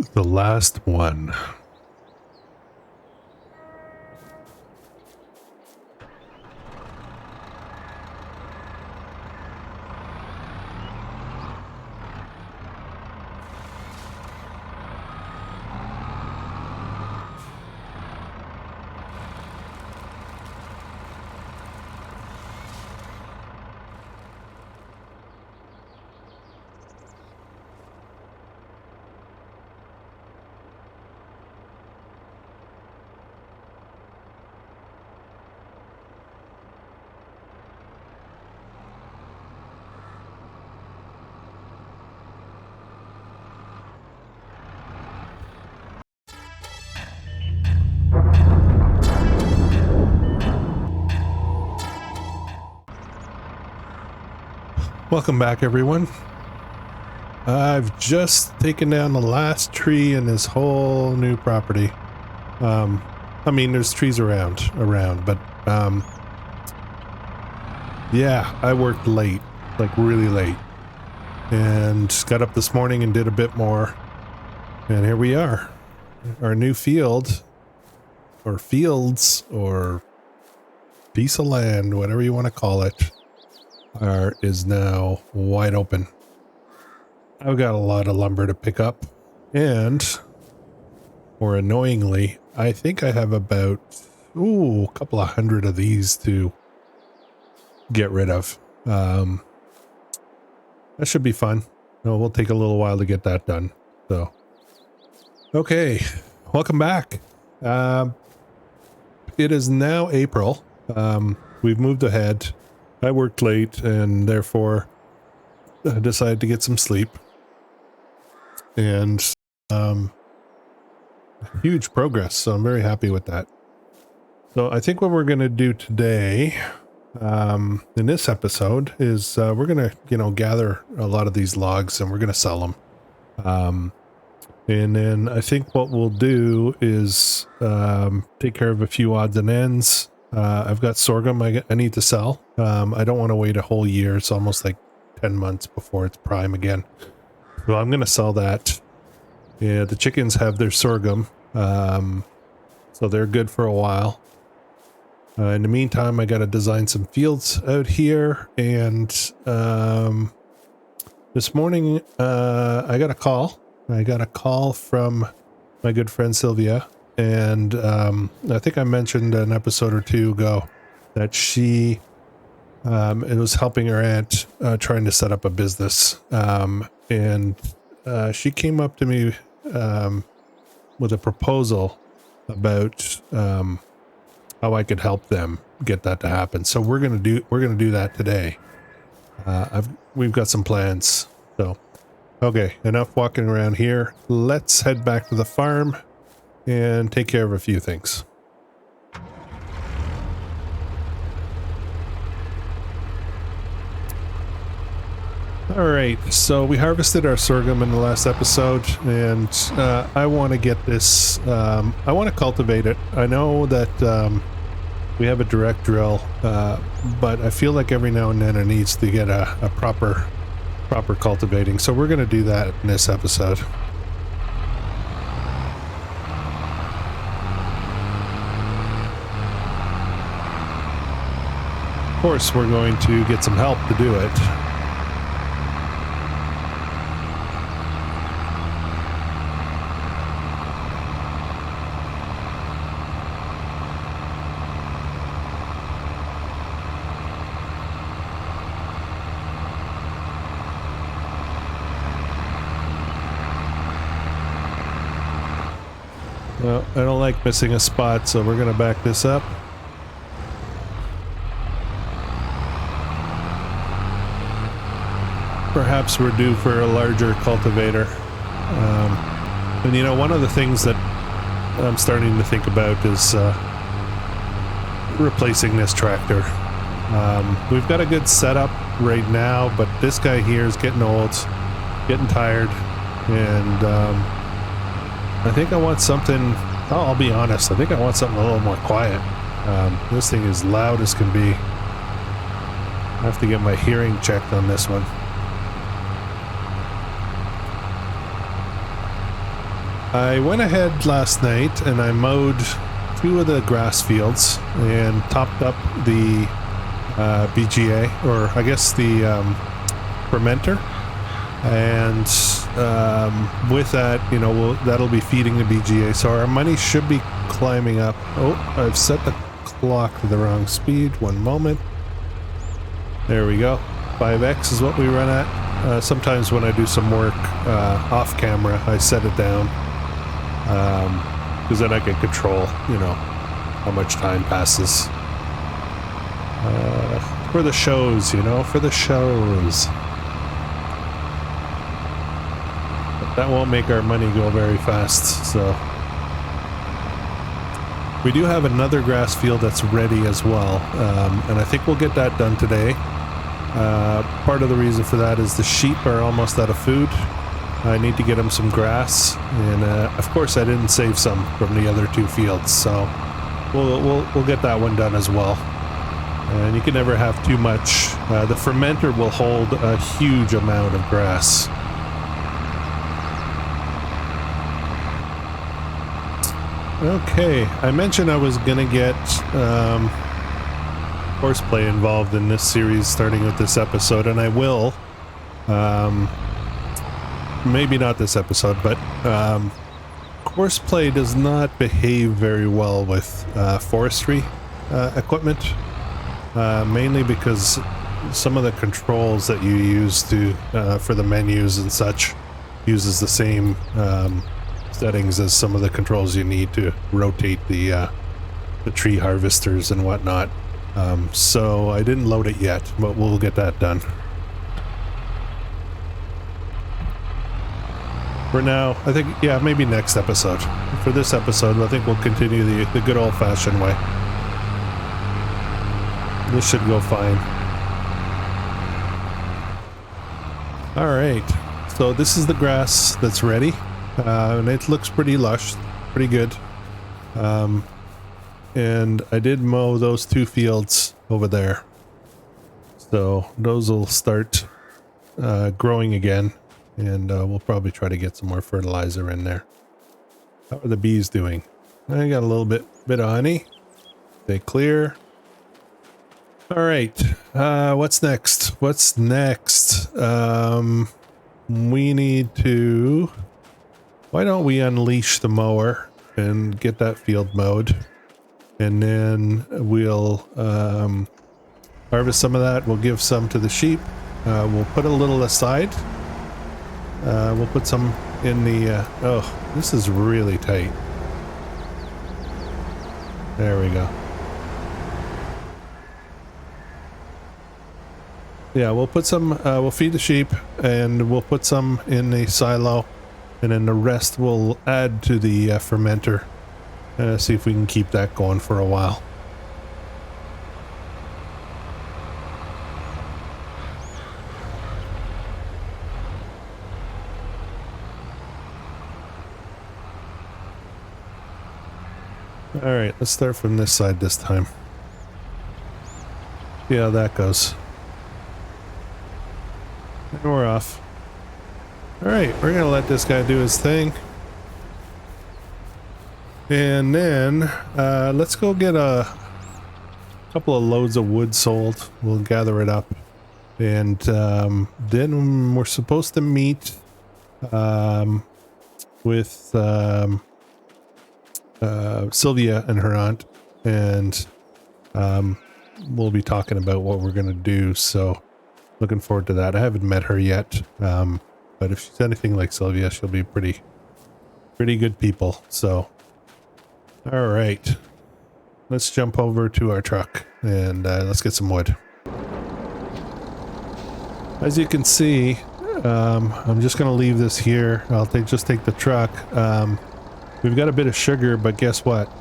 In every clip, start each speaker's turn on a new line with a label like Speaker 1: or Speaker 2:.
Speaker 1: The last one. Welcome back, everyone. I've just taken down the last tree in this whole new property. I mean, there's trees around, but yeah, I worked late, like really late, and got up this morning and did a bit more, and here we are. Our new field, or fields, or piece of land, whatever you want to call it, is now wide open. I've got a lot of lumber to pick up, and more annoyingly, I think I have about a couple of hundred of these to get rid of. That should be fun. No, we'll take a little while to get that done. So, okay, welcome back. It is now April. We've moved ahead. I worked late and therefore I decided to get some sleep. And huge progress, so I'm very happy with that. So I think what we're going to do today in this episode is we're going to, gather a lot of these logs and we're going to sell them. And then I think what we'll do is take care of a few odds and ends. I've got sorghum I need to sell. I don't want to wait a whole year. It's almost like 10 months before it's prime again. So I'm going to sell that. Yeah, the chickens have their sorghum. So they're good for a while. In the meantime, I got to design some fields out here. And this morning, I got a call. I got a call from my good friend Sylvia. And I think I mentioned an episode or two ago that she it was helping her aunt trying to set up a business. And she came up to me with a proposal about how I could help them get that to happen. So we're gonna do that today. We've got some plans. So okay, enough walking around here. Let's head back to the farm and take care of a few things. All right, so we harvested our sorghum in the last episode, and I want to get this, I want to cultivate it. I know that we have a direct drill, but I feel like every now and then it needs to get a proper cultivating. So we're going to do that in this episode. Of course, we're going to get some help to do it. Well, I don't like missing a spot, so we're going to back this up. Perhaps we're due for a larger cultivator. And one of the things that I'm starting to think about is replacing this tractor. We've got a good setup right now, but this guy here is getting old, getting tired, and I think I want something, I'll be honest, I think I want something a little more quiet. This thing is loud as can be. I have to get my hearing checked on this one. I went ahead last night and I mowed 2 of the grass fields and topped up the BGA, or I guess the fermenter, and with that, you know, that'll be feeding the BGA, so our money should be climbing up. Oh, I've set the clock to the wrong speed. 1 moment. There we go. 5x is what we run at. Sometimes when I do some work off camera, I set it down, because then I can control, you know, how much time passes. For the shows, you know, for the shows. But that won't make our money go very fast, so. We do have another grass field that's ready as well, and I think we'll get that done today. Part of the reason for that is the sheep are almost out of food. I need to get them some grass, and of course I didn't save some from the other 2 fields, so we'll get that one done as well. And you can never have too much. The fermenter will hold a huge amount of grass. Okay, I mentioned I was gonna get Courseplay involved in this series starting with this episode, and I will. Maybe not this episode, but Courseplay does not behave very well with forestry equipment. Mainly because some of the controls that you use to for the menus and such uses the same settings as some of the controls you need to rotate the tree harvesters and whatnot. So I didn't load it yet, but we'll get that done. For now, I think, yeah, maybe next episode. For this episode, I think we'll continue the good old-fashioned way. This should go fine. Alright, so this is the grass that's ready, and it looks pretty lush, pretty good. And I did mow those 2 fields over there, so those will start growing again, and we'll probably try to get some more fertilizer in there. How are the bees doing? I got a little bit of honey. Stay clear. All right, what's next? What's next? We need to... Why don't we unleash the mower and get that field mowed? And then we'll harvest some of that. We'll give some to the sheep. We'll put a little aside. We'll put some in the... oh, this is really tight. There we go. Yeah, we'll put some, we'll feed the sheep, and we'll put some in the silo, and then the rest we'll add to the fermenter. See if we can keep that going for a while. Alright, let's start from this side this time. See how that goes. And we're off. Alright, we're gonna let this guy do his thing. And then, let's go get a couple of loads of wood sold. We'll gather it up. And then we're supposed to meet with Sylvia and her aunt. And we'll be talking about what we're gonna do, so looking forward to that. I haven't met her yet, but if she's anything like Sylvia, she'll be pretty good people. So, all right, let's jump over to our truck and let's get some wood. As you can see, I'm just gonna leave this here. I'll just take the truck. We've got a bit of sugar, but guess what?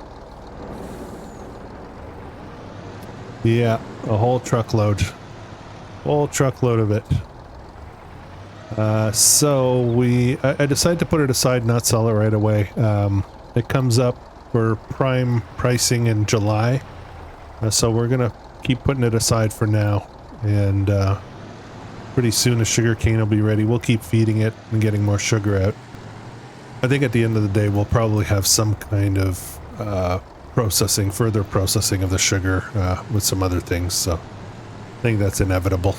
Speaker 1: Yeah, a whole truckload. Whole truckload of it. So I decided to put it aside, not sell it right away. It comes up for prime pricing in July. So we're gonna keep putting it aside for now. And pretty soon the sugar cane will be ready. We'll keep feeding it and getting more sugar out. I think at the end of the day, we'll probably have some kind of further processing of the sugar with some other things. So I think that's inevitable.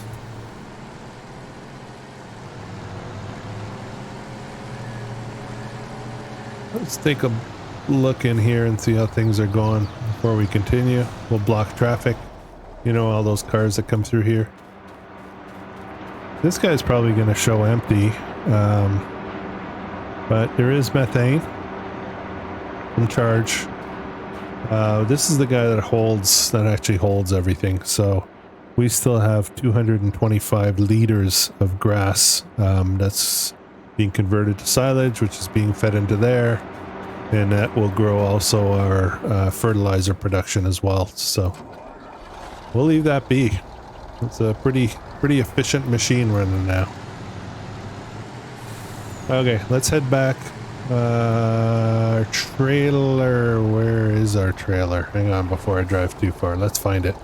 Speaker 1: Let's take a look in here and see how things are going before we continue. We'll block traffic. You know, all those cars that come through here. This guy's probably going to show empty. But there is methane from charge. This is the guy that actually holds everything. So we still have 225 liters of grass that's being converted to silage, which is being fed into there, and that will grow also our fertilizer production as well. So we'll leave that be. It's a pretty efficient machine running now. Okay, let's head back. Our trailer, where is our trailer? Hang on before I drive too far. Let's find it.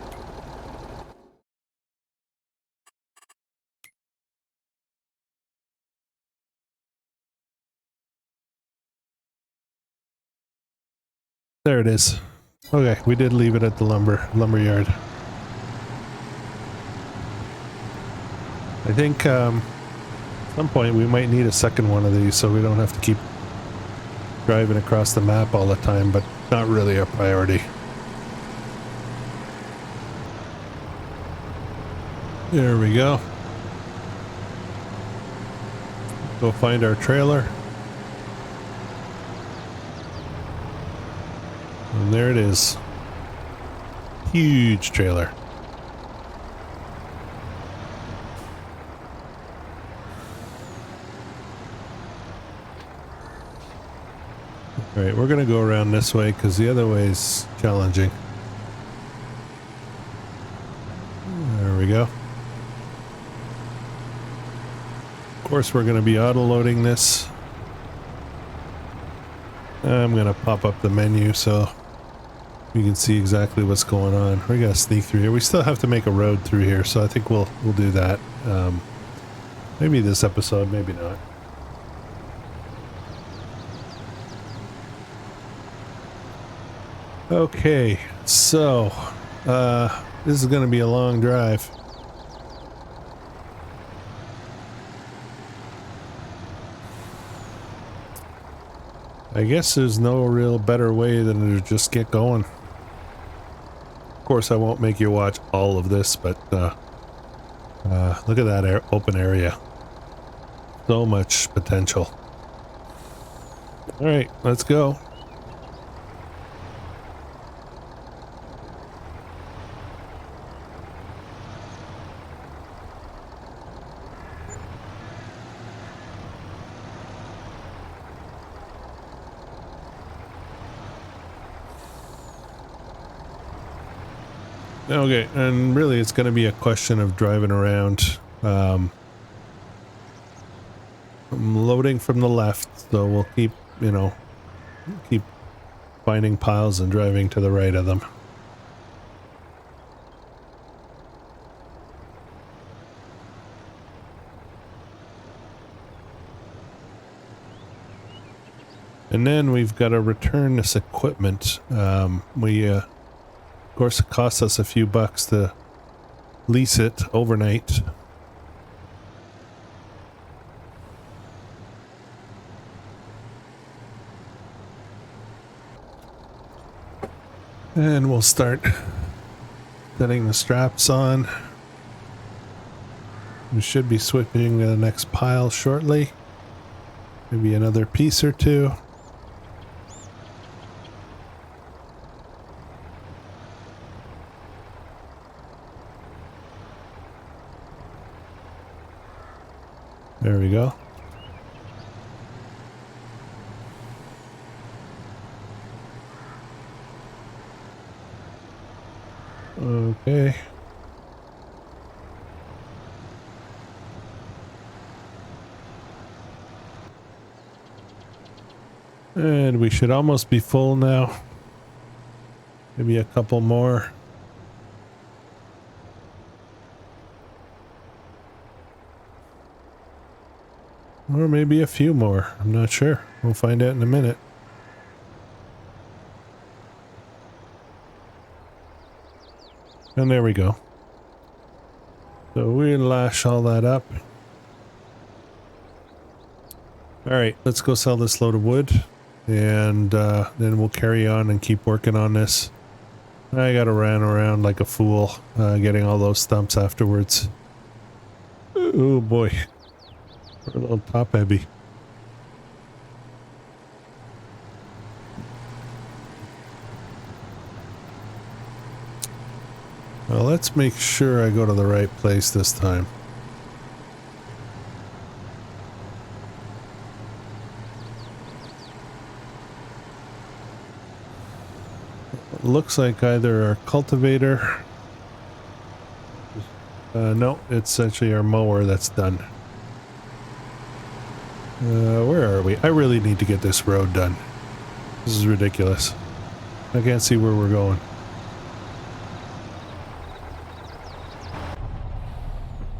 Speaker 1: There it is. Okay, we did leave it at the lumber yard. I think at some point we might need a second one of these so we don't have to keep driving across the map all the time, but not really a priority. There we go. Go find our trailer. And there it is. Huge trailer. Alright, we're going to go around this way because the other way is challenging. There we go. Of course, we're going to be auto-loading this. I'm going to pop up the menu so you can see exactly what's going on. We're going to sneak through here. We still have to make a road through here, so I think we'll do that. Maybe this episode, maybe not. Okay, so this is going to be a long drive. I guess there's no real better way than to just get going. Of course, I won't make you watch all of this, but look at that open area. So much potential. All right, let's go. Okay, and really it's going to be a question of driving around. I'm loading from the left, so we'll keep, keep finding piles and driving to the right of them. And then we've got to return this equipment. Of course, it costs us a few bucks to lease it overnight. And we'll start setting the straps on. We should be switching to the next pile shortly. Maybe another piece or two. There we go. Okay. And we should almost be full now. Maybe a couple more. Or maybe a few more. I'm not sure. We'll find out in a minute. And there we go. So we lash all that up. Alright, let's go sell this load of wood. And then we'll carry on and keep working on this. I gotta run around like a fool, getting all those stumps afterwards. Oh boy. We're a little top heavy. Well, let's make sure I go to the right place this time. It looks like either our cultivator... no, it's actually our mower that's done. Where are we? I really need to get this road done. This is ridiculous. I can't see where we're going.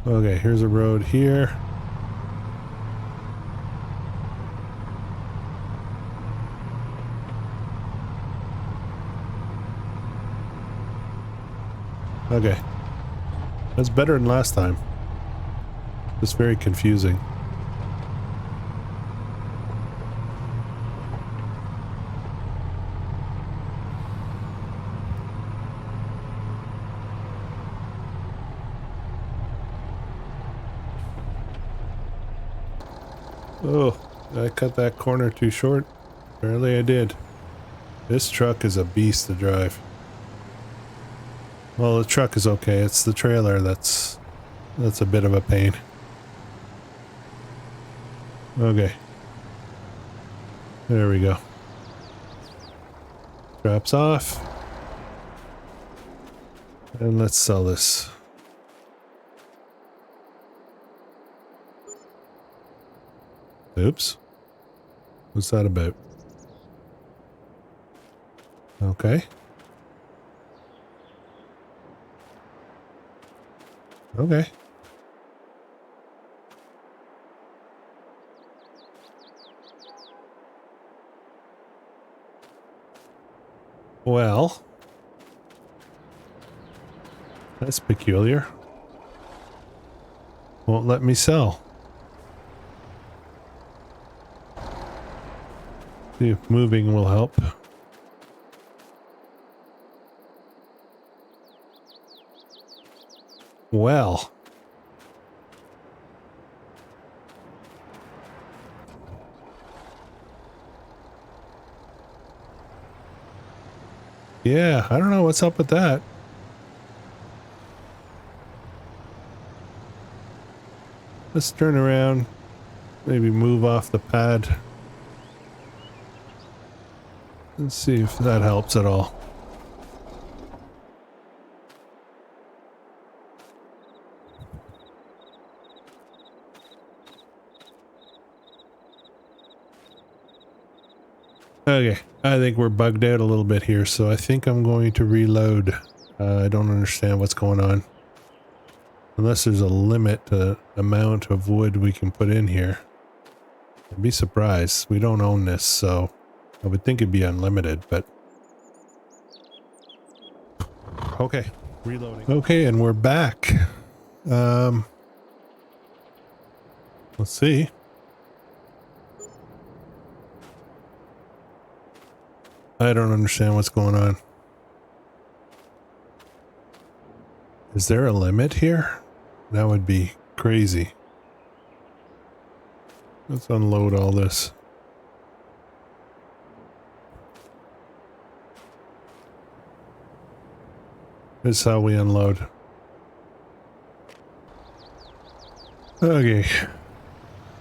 Speaker 1: Okay, here's a road here. Okay. That's better than last time. It's very confusing. Oh, did I cut that corner too short? Apparently I did. This truck is a beast to drive. Well, the truck is okay. It's the trailer that's a bit of a pain. Okay. There we go. Straps off. And let's sell this. Oops. What's that about? Okay. Okay. Well, that's peculiar. Won't let me sell. See if moving will help. Well. Yeah, I don't know what's up with that. Let's turn around. Maybe move off the pad. Let's see if that helps at all. Okay, I think we're bugged out a little bit here, so I think I'm going to reload. I don't understand what's going on. Unless there's a limit to the amount of wood we can put in here. I'd be surprised. We don't own this, so I would think it'd be unlimited, but... Okay, reloading. Okay, and we're back. Let's see. I don't understand what's going on. Is there a limit here? That would be crazy. Let's unload all this. This is how we unload. Okay.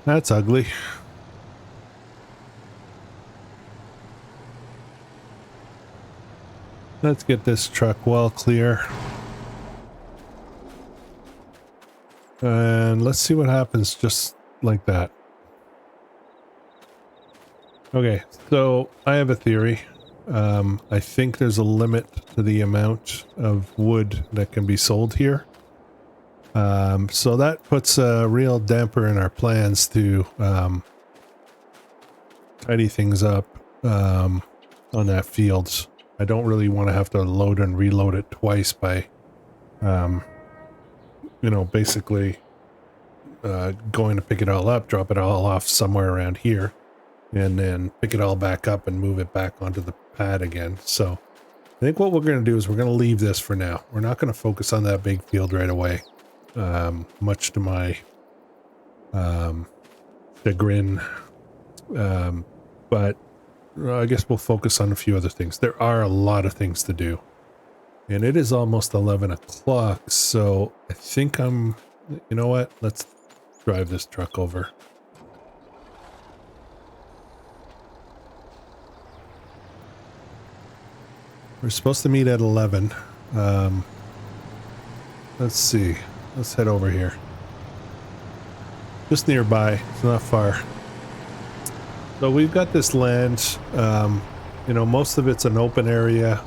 Speaker 1: That's ugly. Let's get this truck well clear. And let's see what happens just like that. Okay, so I have a theory. I think there's a limit to the amount of wood that can be sold here. So that puts a real damper in our plans to tidy things up on that field. I don't really want to have to load and reload it twice by, you know, basically going to pick it all up, drop it all off somewhere around here, and then pick it all back up and move it back onto the pad again. So I think what we're going to do is we're going to leave this for now. We're not going to focus on that big field right away, much to my chagrin. But I guess we'll focus on a few other things. There are a lot of things to do. And it is almost 11 o'clock, so I think you know what? Let's drive this truck over. We're supposed to meet at 11. Let's see. Let's head over here. Just nearby. It's not far. So we've got this land. You know, most of it's an open area,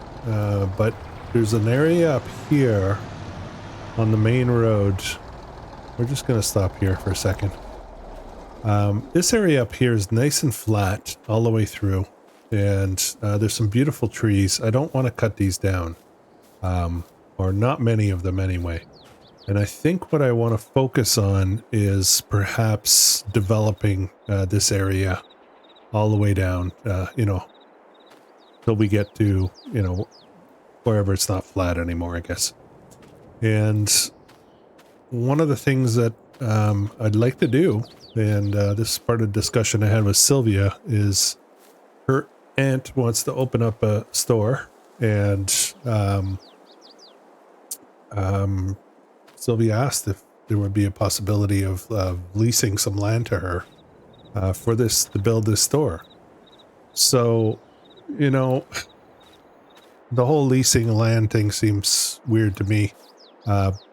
Speaker 1: but there's an area up here on the main road. We're just going to stop here for a second. This area up here is nice and flat all the way through. And there's some beautiful trees. I don't want to cut these down. Or not many of them anyway. And I think what I want to focus on is perhaps developing this area all the way down, you know, till we get to, you know, wherever it's not flat anymore, I guess. And one of the things that I'd like to do, and this is part of the discussion I had with Sylvia, is her aunt wants to open up a store, and Sylvia asked if there would be a possibility of leasing some land to her for this, to build this store. So, you know, the whole leasing land thing seems weird to me,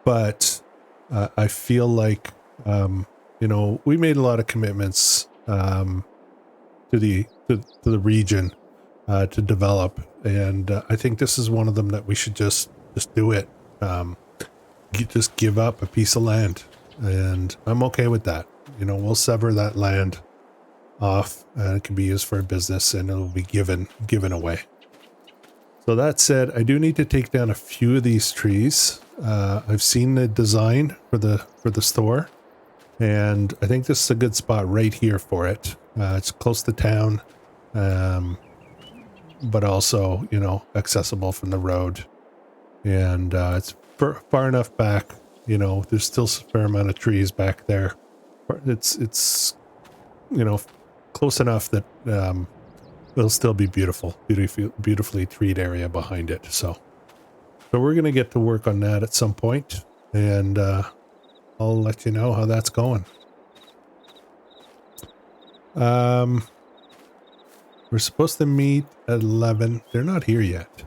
Speaker 1: but I feel like, you know, we made a lot of commitments to the region to develop, and I think this is one of them that we should just do it. Just give up a piece of land, and I'm okay with that. You know, we'll sever that land off, and it can be used for a business, and it'll be given away. So that said, I do need to take down a few of these trees. I've seen the design for the store, and I think this is a good spot right here for it. It's close to town, but also, you know, accessible from the road, and it's far enough back. You know, there's still a fair amount of trees back there. It's you know, close enough that it'll still be beautifully treed area behind it. So we're gonna get to work on that at some point, and I'll let you know how that's going. We're supposed to meet at 11. They're not here yet.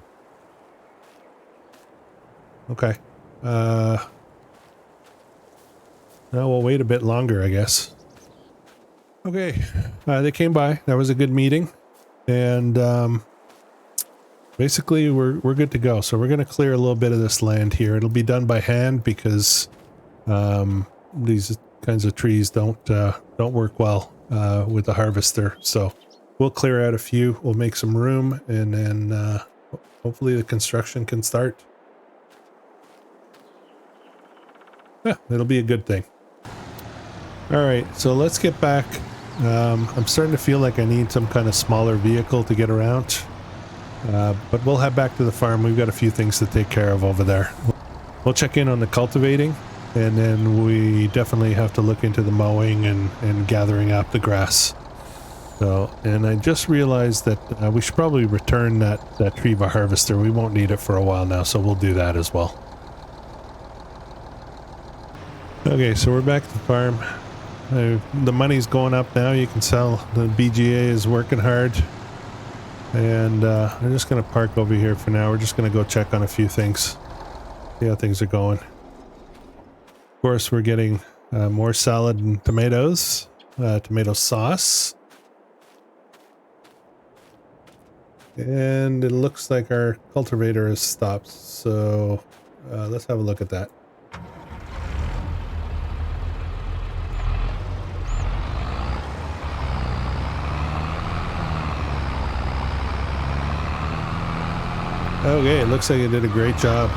Speaker 1: Okay. Now we'll wait a bit longer, I guess. Okay. They came by. That was a good meeting. And basically we're good to go. So we're going to clear a little bit of this land here. It'll be done by hand because these kinds of trees don't work well with the harvester. So we'll clear out a few. We'll make some room, and then hopefully the construction can start. Yeah, it'll be a good thing. All right, so let's get back. I'm starting to feel like I need some kind of smaller vehicle to get around. But we'll head back to the farm. We've got a few things to take care of over there. We'll check in on the cultivating, and then we definitely have to look into the mowing and gathering up the grass. So, and I just realized that we should probably return that Treva harvester. We won't need it for a while now, so we'll do that as well. Okay, so we're back to the farm. The money's going up now. You can tell the BGA is working hard. And I'm just going to park over here for now. We're just going to go check on a few things. See how things are going. Of course, we're getting more salad and tomatoes. Tomato sauce. And it looks like our cultivator has stopped. So let's have a look at that. Okay, it looks like it did a great job.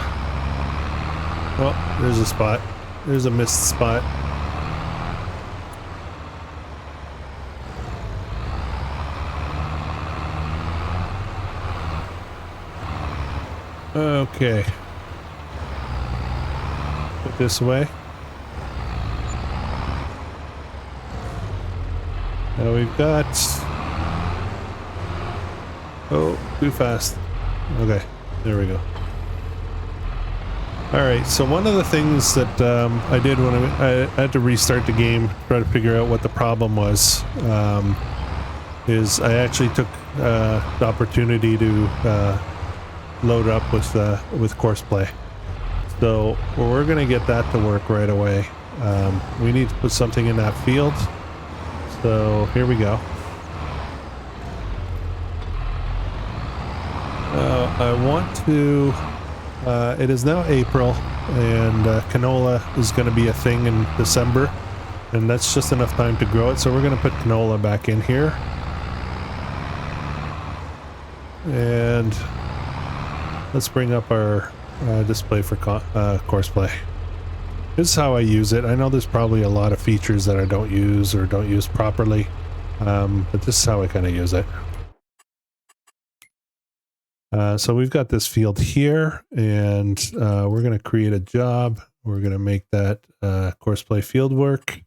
Speaker 1: Oh, there's a spot. There's a missed spot. Okay. Put this away. Now we've got... Oh, too fast. Okay, there we go. Alright, so one of the things that I did when I had to restart the game, try to figure out what the problem was, is I actually took the opportunity to load up with Courseplay. So we're going to get that to work right away. We need to put something in that field. So here we go. I want to... it is now April, and canola is going to be a thing in December, and that's just enough time to grow it. So we're going to put canola back in here. And let's bring up our display for Courseplay. This is how I use it. I know there's probably a lot of features that I don't use or don't use properly, but this is how I kind of use it. So we've got this field here, and we're going to create a job. We're going to make that Courseplay field work.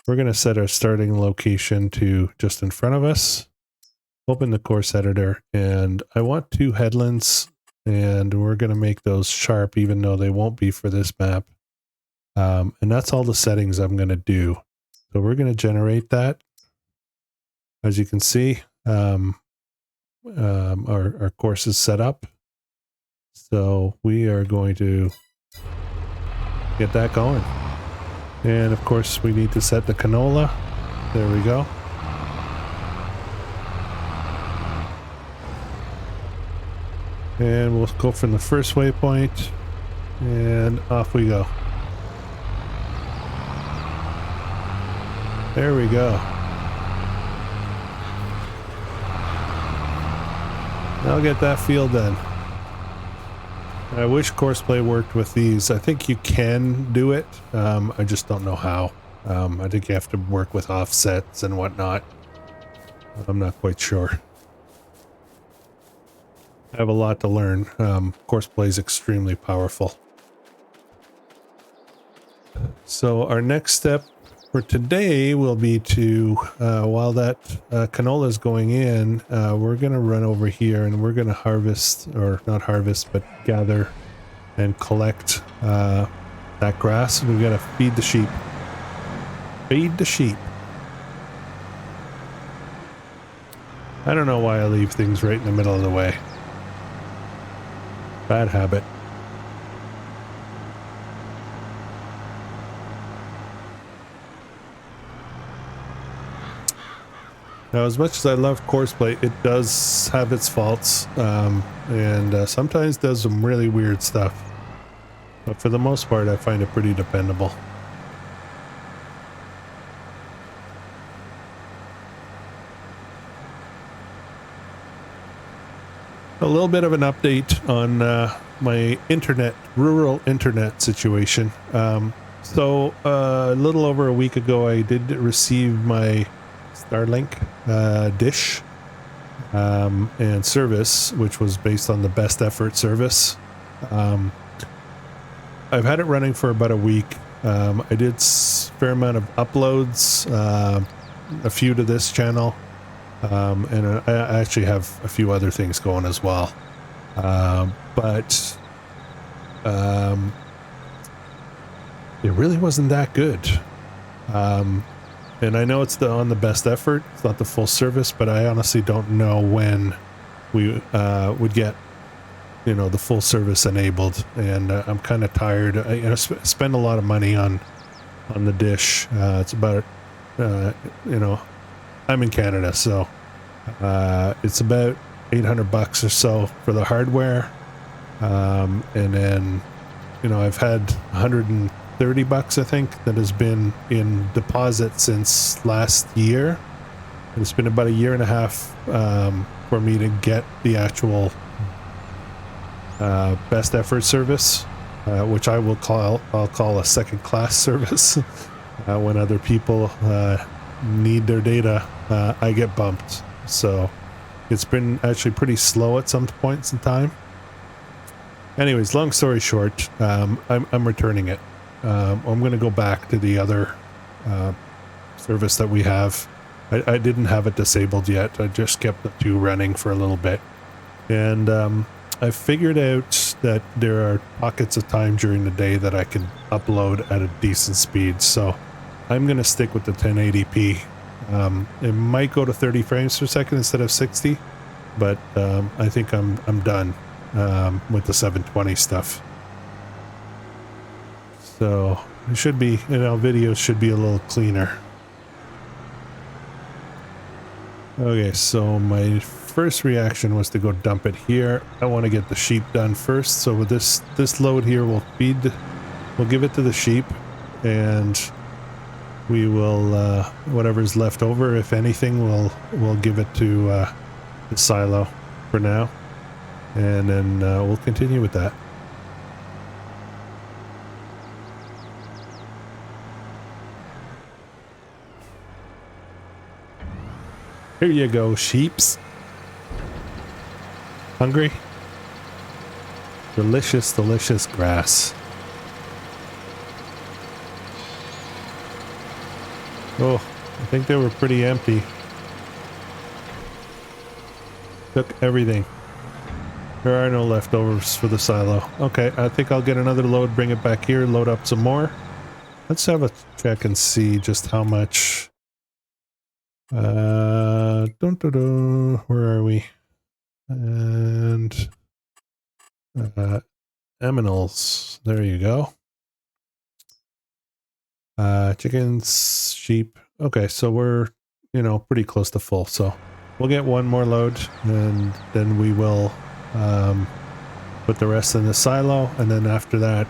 Speaker 1: We're going to set our starting location to just in front of us. Open the course editor, and I want 2 headlands, and we're going to make those sharp even though they won't be for this map. And that's all the settings I'm going to do. So we're going to generate that. As you can see, our course is set up. So we are going to get that going. And of course we need to set the canola. There we go. And we'll go from the first waypoint, and off we go. There we go. I'll get that field done. I wish Courseplay worked with these. I think you can do it. I just don't know how. I think you have to work with offsets and whatnot. I'm not quite sure. I have a lot to learn. Courseplay is extremely powerful. So our next step for today will be to, while that canola is going in, we're going to run over here and we're going to harvest, or not harvest, but gather and collect that grass. We've got to feed the sheep. Feed the sheep. I don't know why I leave things right in the middle of the way. Bad habit. Now, as much as I love Courseplay, it does have its faults, and sometimes does some really weird stuff. But for the most part, I find it pretty dependable. A little bit of an update on my rural internet situation. So a little over a week ago, I did receive my Starlink dish and service, which was based on the best effort service. I've had it running for about a week. I did a fair amount of uploads, a few to this channel. And I actually have a few other things going as well. But it really wasn't that good. And I know it's on the best effort. It's not the full service, but I honestly don't know when we would get, the full service enabled. And I'm kind of tired. I spend a lot of money on the dish. It's about, I'm in Canada, so it's about $800 or so for the hardware, and then I've had $130, I think, that has been in deposit since last year. And it's been about a year and a half for me to get the actual best effort service, which I'll call a second class service. When other people need their data, I get bumped. So it's been actually pretty slow at some points in time. Anyways, long story short, I'm returning it. I'm going to go back to the other service that we have. I didn't have it disabled yet. I just kept the two running for a little bit. And I figured out that there are pockets of time during the day that I can upload at a decent speed. So I'm going to stick with the 1080p. It might go to 30 frames per second instead of 60, but I think I'm done with the 720 stuff. So it should be, videos should be a little cleaner. Okay, so my first reaction was to go dump it here. I want to get the sheep done first. So with this load here, we'll give it to the sheep, and we will whatever's left over, if anything, we'll give it to the silo for now, and then we'll continue with that. Here you go, sheeps. Hungry? Delicious, delicious grass. Oh, I think they were pretty empty. Took everything. There are no leftovers for the silo. Okay, I think I'll get another load, bring it back here, load up some more. Let's have a check and see just how much. Where are we? And aminals. There you go. Chickens, sheep. Okay, so we're pretty close to full. So we'll get one more load, and then we will put the rest in the silo, and then after that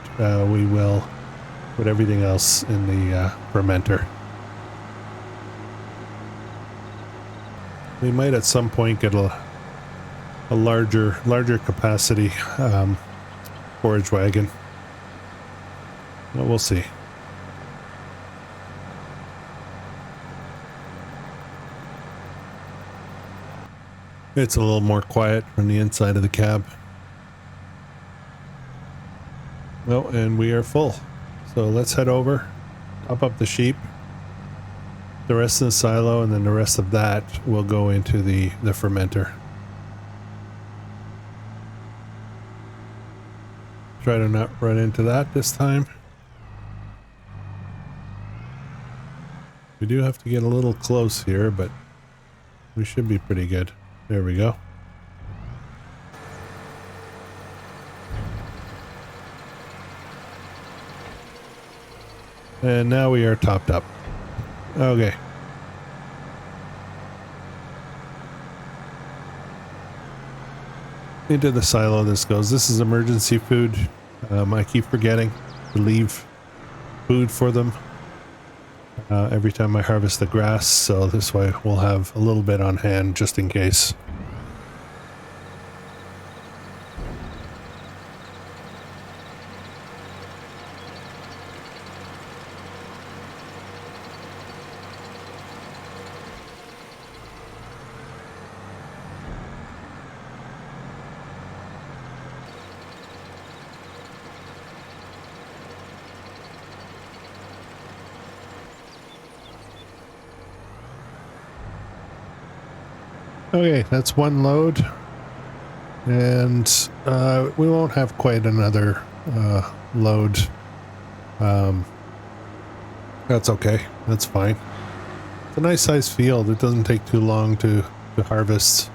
Speaker 1: we will put everything else in the fermenter. We might at some point get a larger capacity forage wagon. Well, we'll see. It's a little more quiet from the inside of the cab. Oh, and we are full. So let's head over, top up the sheep, the rest in the silo, and then the rest of that will go into the fermenter. Try to not run into that this time. We do have to get a little close here, but we should be pretty good. There we go. And now we are topped up. Okay. Into the silo this goes. This is emergency food. I keep forgetting to leave food for them every time I harvest the grass, so this way we'll have a little bit on hand just in case. Okay, that's one load, and we won't have quite another load. That's okay, that's fine. It's a nice sized field. It doesn't take too long to harvest.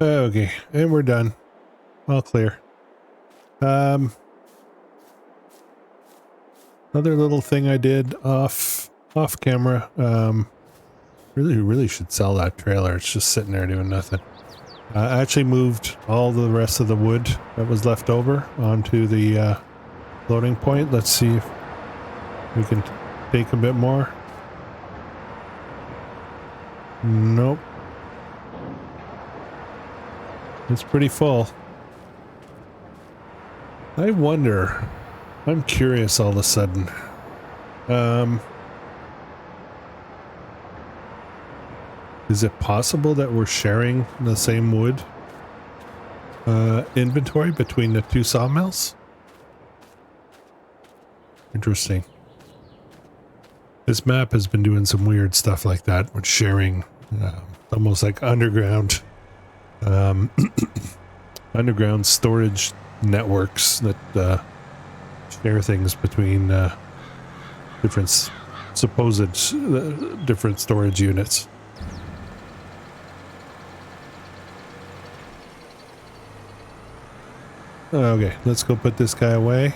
Speaker 1: Okay, and we're done. All clear. Another little thing I did off camera. Really should sell that trailer. It's just sitting there doing nothing. I actually moved all the rest of the wood that was left over onto the Loading point. Let's see if we can take a bit more. Nope. It's pretty full. I wonder. I'm curious all of a sudden. Is it possible that we're sharing the same wood inventory between the two sawmills? Interesting. This map has been doing some weird stuff like that with sharing, almost like underground, underground storage networks that share things between different supposed different storage units. Okay, let's go put this guy away.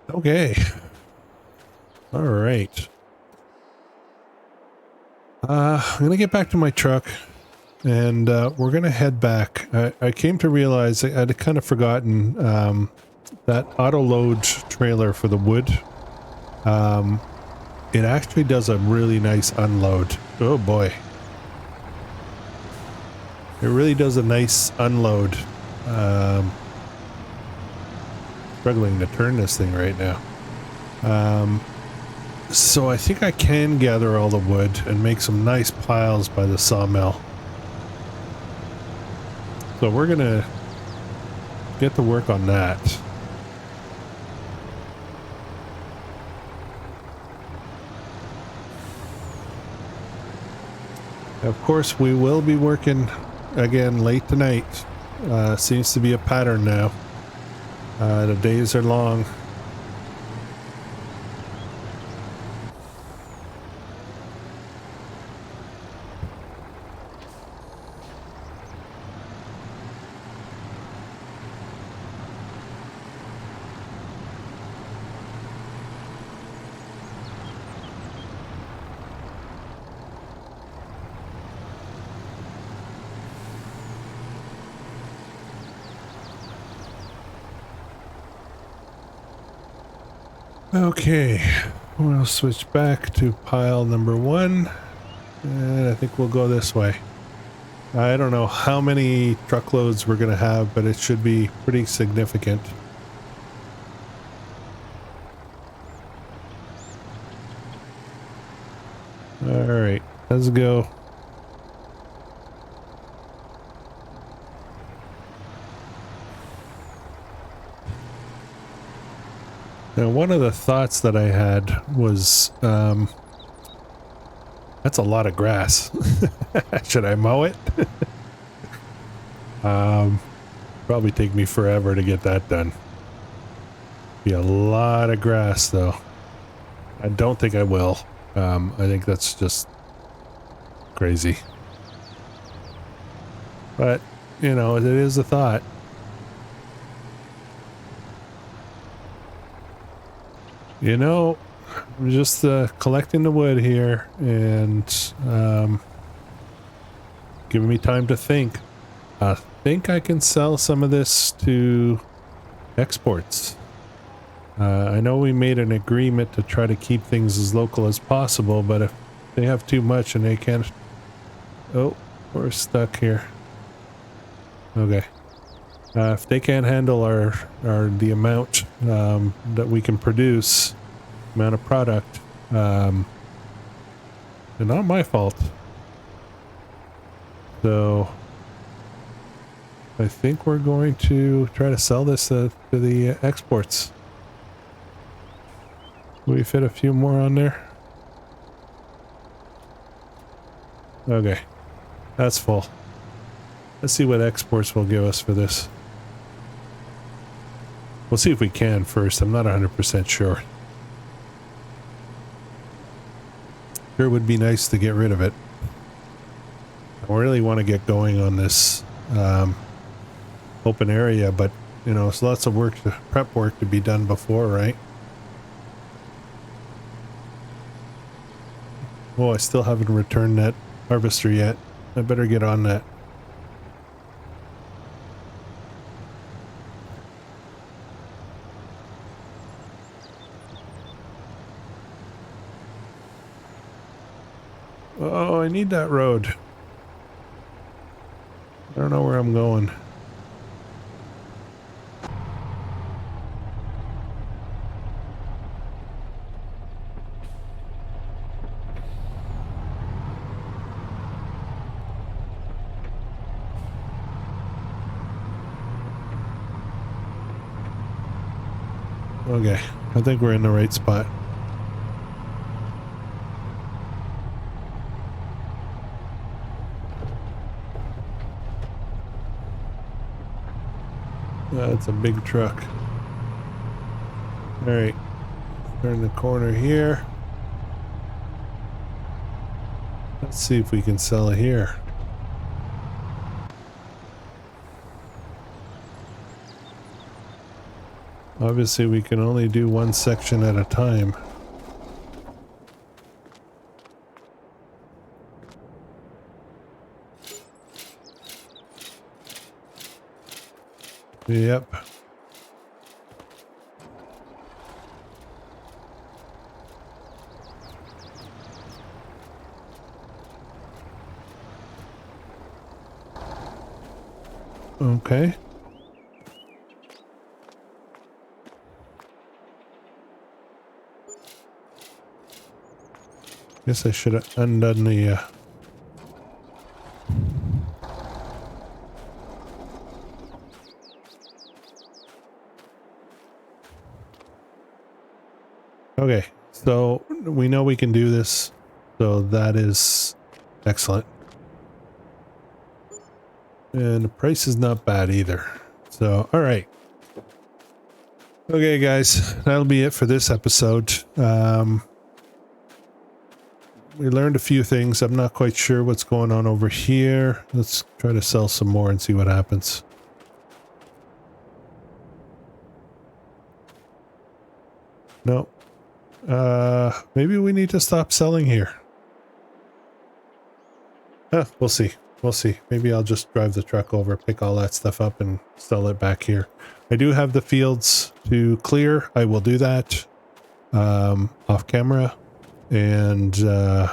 Speaker 1: Okay. All right. I'm going to get back to my truck and we're going to head back. I came to realize I'd kind of forgotten that auto load trailer for the wood. It actually does a really nice unload. Oh boy. It really does a nice unload. Struggling to turn this thing right now. So I think I can gather all the wood and make some nice piles by the sawmill. So we're gonna get to work on that. Of course, we will be working again late tonight. Seems to be a pattern now. The days are long. Okay, we'll switch back to pile number 1, and I think we'll go this way. I don't know how many truckloads we're going to have, but it should be pretty significant. Alright, let's go. Now, one of the thoughts that I had was, that's a lot of grass. Should I mow it? Probably take me forever to get that done. Be a lot of grass, though. I don't think I will. I think that's just crazy. But, you know, it is a thought. You know, I'm just collecting the wood here and giving me time to think. I think I can sell some of this to exports. I know we made an agreement to try to keep things as local as possible, but if they have too much and they can't... Oh, we're stuck here. Okay. If they can't handle the amount that we can produce, amount of product, they're not my fault. So I think we're going to try to sell this to the exports. Will we fit a few more on there? Okay, that's full. Let's see what exports will give us for this. We'll see if we can first. I'm not 100% sure. Sure would be nice to get rid of it. I really want to get going on this open area, but you know, it's lots of work, prep work to be done before, right? Oh, I still haven't returned that harvester yet. I better get on that. Oh, I need that road. I don't know where I'm going. Okay, I think we're in the right spot. That's a big truck. All right, turn the corner here. Let's see if we can sell it here. Obviously, we can only do one section at a time. Yep. Okay. Guess I should have undone the Okay, so we know we can do this, so that is excellent. And the price is not bad either. So, all right. Okay, guys, that'll be it for this episode. We learned a few things. I'm not quite sure what's going on over here. Let's try to sell some more and see what happens. No. Maybe we need to stop selling here. We'll see. We'll see. Maybe I'll just drive the truck over, pick all that stuff up and sell it back here. I do have the fields to clear. I will do that off camera. And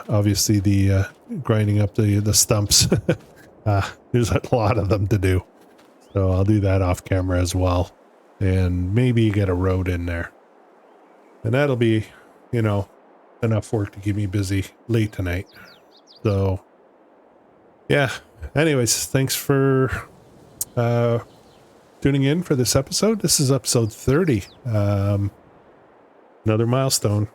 Speaker 1: obviously the grinding up the stumps. There's a lot of them to do. So I'll do that off camera as well. And maybe get a road in there. And that'll be, you know, enough work to keep me busy late tonight. So, yeah. Anyways, thanks for tuning in for this episode. This is episode 30. Another milestone.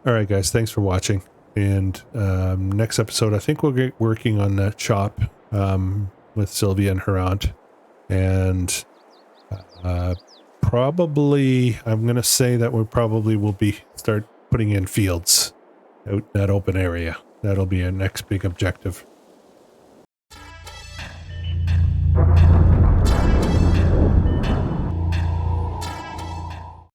Speaker 1: All right, guys. Thanks for watching. And next episode, I think we'll get working on that shop with Sylvia and her aunt. And probably, I'm going to say that we probably will start putting in fields out in that open area. That'll be our next big objective.